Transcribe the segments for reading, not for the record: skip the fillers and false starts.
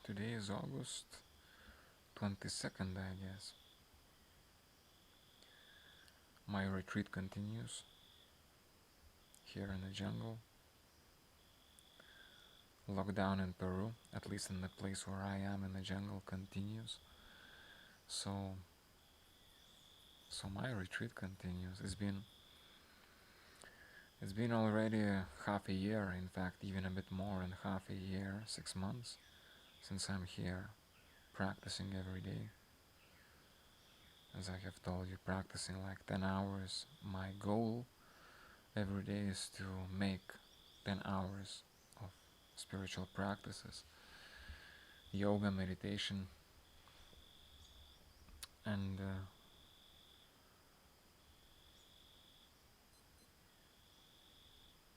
Today is August 22nd, I guess. My retreat continues here in the jungle. Lockdown in Peru, at least in the place where I am in the jungle, continues. So my retreat continues. It's been already half a year, in fact, even a bit more than half a year, 6 months, since I'm here practicing every day. As I have told you, practicing like 10 hours. My goal every day is to make 10 hours of spiritual practices, yoga, meditation, and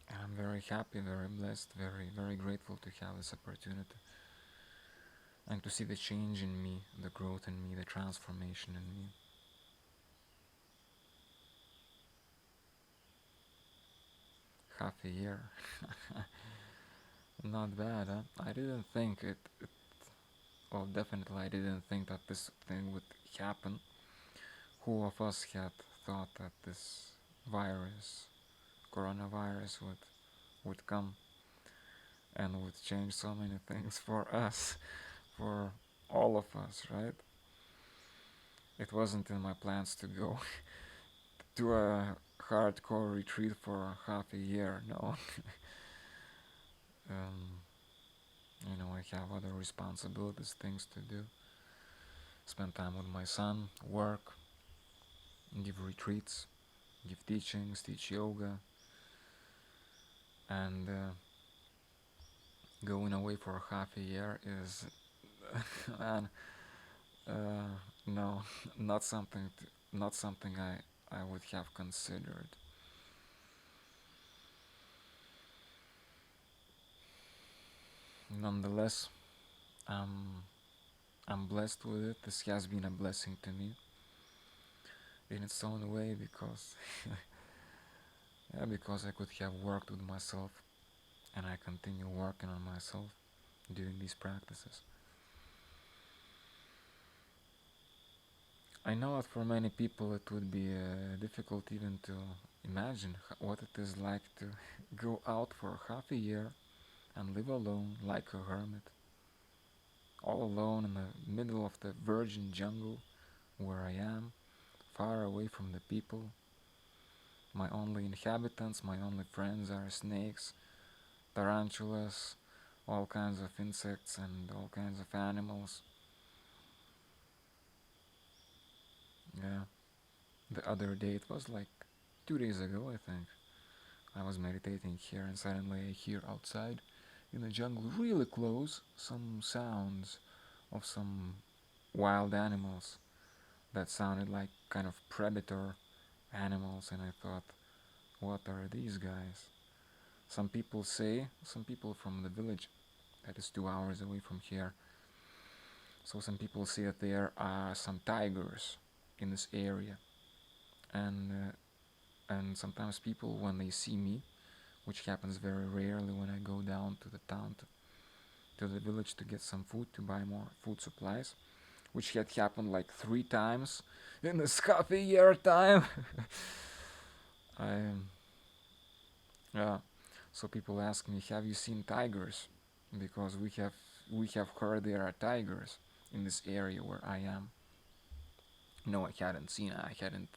I'm very happy, very blessed, very grateful to have this opportunity and to see the change in me, the growth in me, the transformation in me. Half a year. Not bad, huh? I didn't think well, definitely I didn't think that this thing would happen. Who of us had thought that this virus, coronavirus, would come and would change so many things for us, for all of us, right? It wasn't in my plans to go to a hardcore retreat for half a year, no. um, I have other responsibilities, things to do. Spend time with my son, work, give retreats, give teachings, teach yoga, and going away for half a year is, man, no, not something I would have considered. Nonetheless, I'm blessed with it. This has been a blessing to me in its own way because because I could have worked with myself, and I continue working on myself during these practices. I know that for many people it would be difficult even to imagine what it is like to go out for half a year and live alone like a hermit, all alone in the middle of the virgin jungle where I am, far away from the people. My only inhabitants, my only friends are snakes, tarantulas, all kinds of insects and all kinds of animals. Yeah, the other day, it was like 2 days ago, I think, I was meditating here and suddenly I hear outside in the jungle, really close, some sounds of some wild animals that sounded like kind of predator animals, and I thought, what are these guys? Some people from the village that is 2 hours away from here, so some people say that there are some tigers in this area, and sometimes people, when they see me, which happens very rarely when I go down to the town, to the village to get some food, to buy more food supplies, which had happened like 3 times in this half a year time. I Yeah, so people ask me, have you seen tigers? Because we have heard there are tigers in this area where I am. No, I hadn't seen. I hadn't.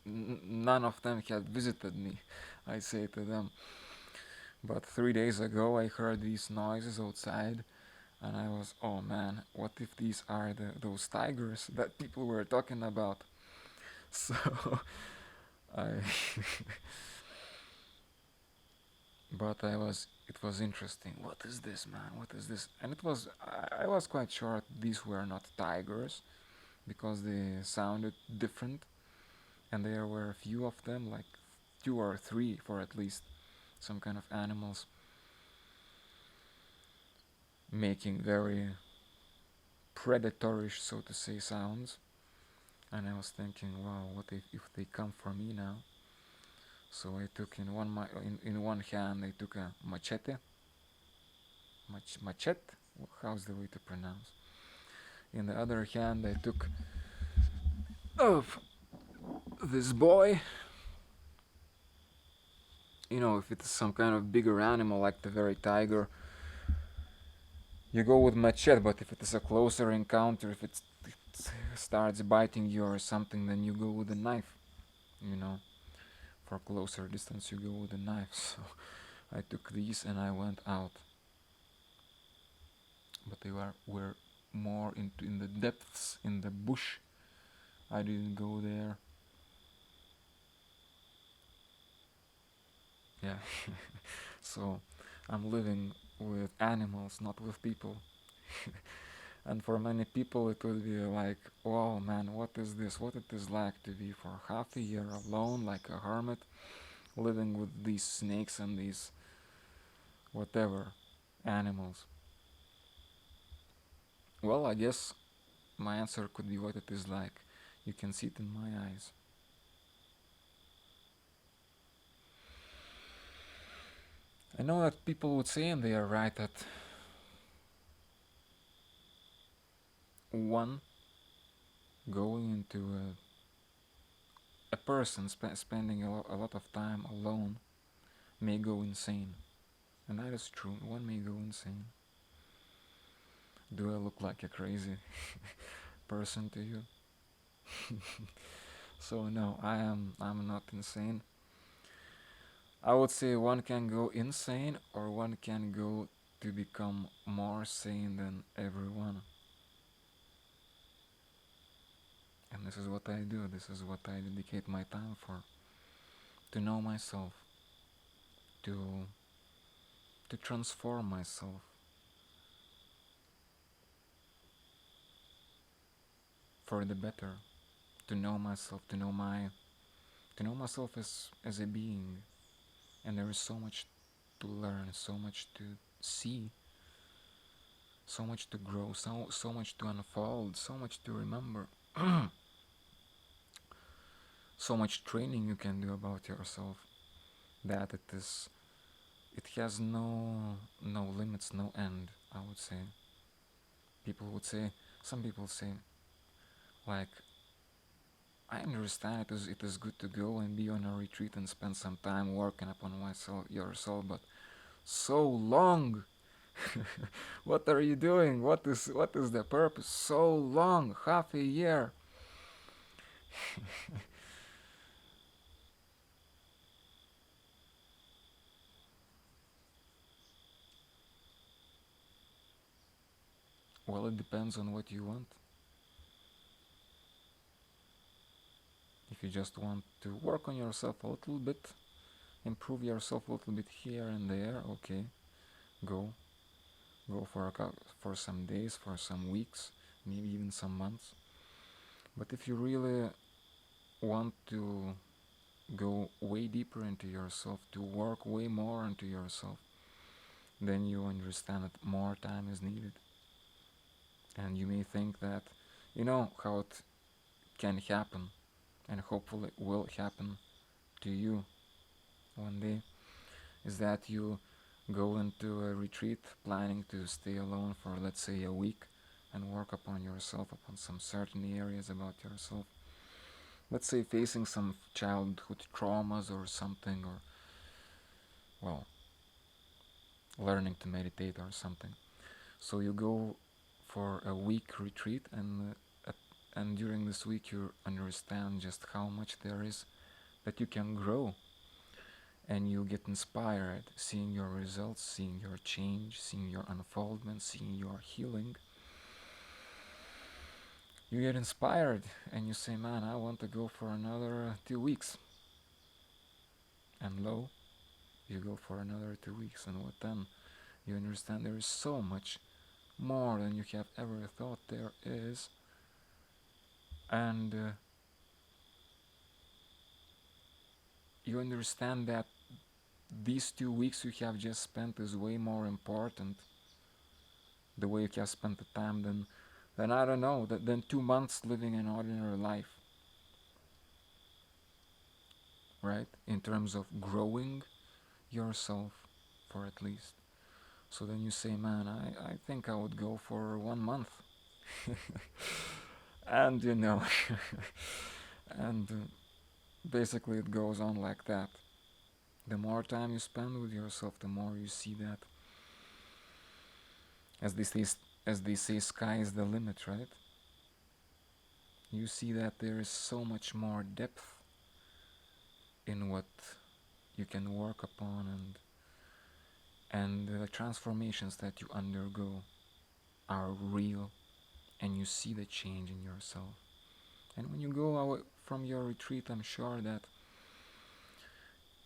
None of them had visited me. I say to them. But 3 days ago, I heard these noises outside, and I was, oh man, what if these are those tigers that people were talking about? So I. But it was interesting. What is this, man? What is this? And I was quite sure these were not tigers because they sounded different, and there were a few of them, like 2 or 3 for at least some kind of animals, making very predatorish, so to say, sounds. And I was thinking, wow, what if they come for me now? So I took in one hand I took a machete, machete, how's the way to pronounce. In the other hand, I took of this boy. If it's some kind of bigger animal like the very tiger, you go with machete. But if it is a closer encounter, if it starts biting you or something, then you go with a knife. You know, for closer distance, you go with a knife. So I took these and I went out. But they were more into in the depths, in the bush. I didn't go there. Yeah. So I'm living with animals, not with people. And for many people, it would be like, oh man, what is this? What it is like to be for half a year alone, like a hermit, living with these snakes and these whatever animals. Well, I guess my answer could be what it is like. You can see it in my eyes. I know that people would say, and they are right, that one going into a person spending a lot of time alone may go insane. And that is true. One may go insane. Do I look like a crazy person to you? So no, I'm not insane. I would say one can go insane or one can go to become more sane than everyone. And this is what I do. This is what I dedicate my time for. To know myself, to transform myself for the better, to know myself, to know myself as a being. And there is so much to learn, so much to see, so much to grow, so much to unfold, so much to remember. So much training you can do about yourself that it has no limits, no end. I would say some people say, like, I understand it is good to go and be on a retreat and spend some time working upon yourself, but so long. What are you doing? What is the purpose? So long, half a year. Well, it depends on what you want. If you just want to work on yourself a little bit, improve yourself a little bit here and there, okay, go for some days, for some weeks, maybe even some months. But if you really want to go way deeper into yourself, to work way more into yourself, then you understand that more time is needed. And you may think that you know how it can happen, and hopefully will happen to you one day, is that you go into a retreat planning to stay alone for, let's say, a week and work upon yourself, upon some certain areas about yourself. Let's say facing some childhood traumas or something, or, well, learning to meditate or something. So you go for a week retreat, and during this week you understand just how much there is that you can grow, and you get inspired seeing your results, seeing your change, seeing your unfoldment, seeing your healing. You get inspired and you say, man, I want to go for another 2 weeks. And lo, you go for another 2 weeks, and what then? You understand there is so much more than you have ever thought there is, and you understand that these 2 weeks you have just spent is way more important, the way you have spent the time, than I don't know, than 2 months living an ordinary life, right? In terms of growing yourself, for at least. So then you say, man, I think I would go for 1 month. And and basically it goes on like that. The more time you spend with yourself, the more you see that, as they say, sky is the limit, right? You see that there is so much more depth in what you can work upon, and the transformations that you undergo are real, and you see the change in yourself. And when you go away from your retreat, I'm sure that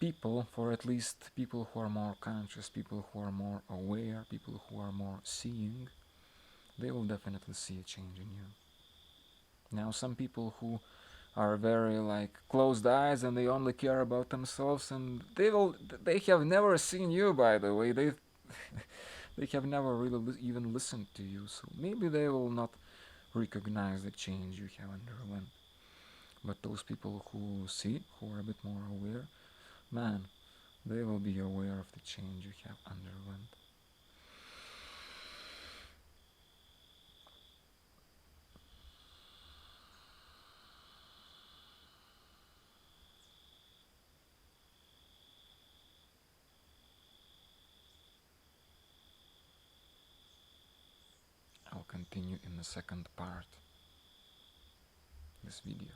people, for at least people who are more conscious, people who are more aware, people who are more seeing, they will definitely see a change in you. Now, some people who are very like closed eyes and they only care about themselves, and they have never seen you, by the way. They have never really even listened to you, so maybe they will not recognize the change you have underwent. But those people who see, who are a bit more aware, man, they will be aware of the change you have underwent. I'll continue in the second part of this video.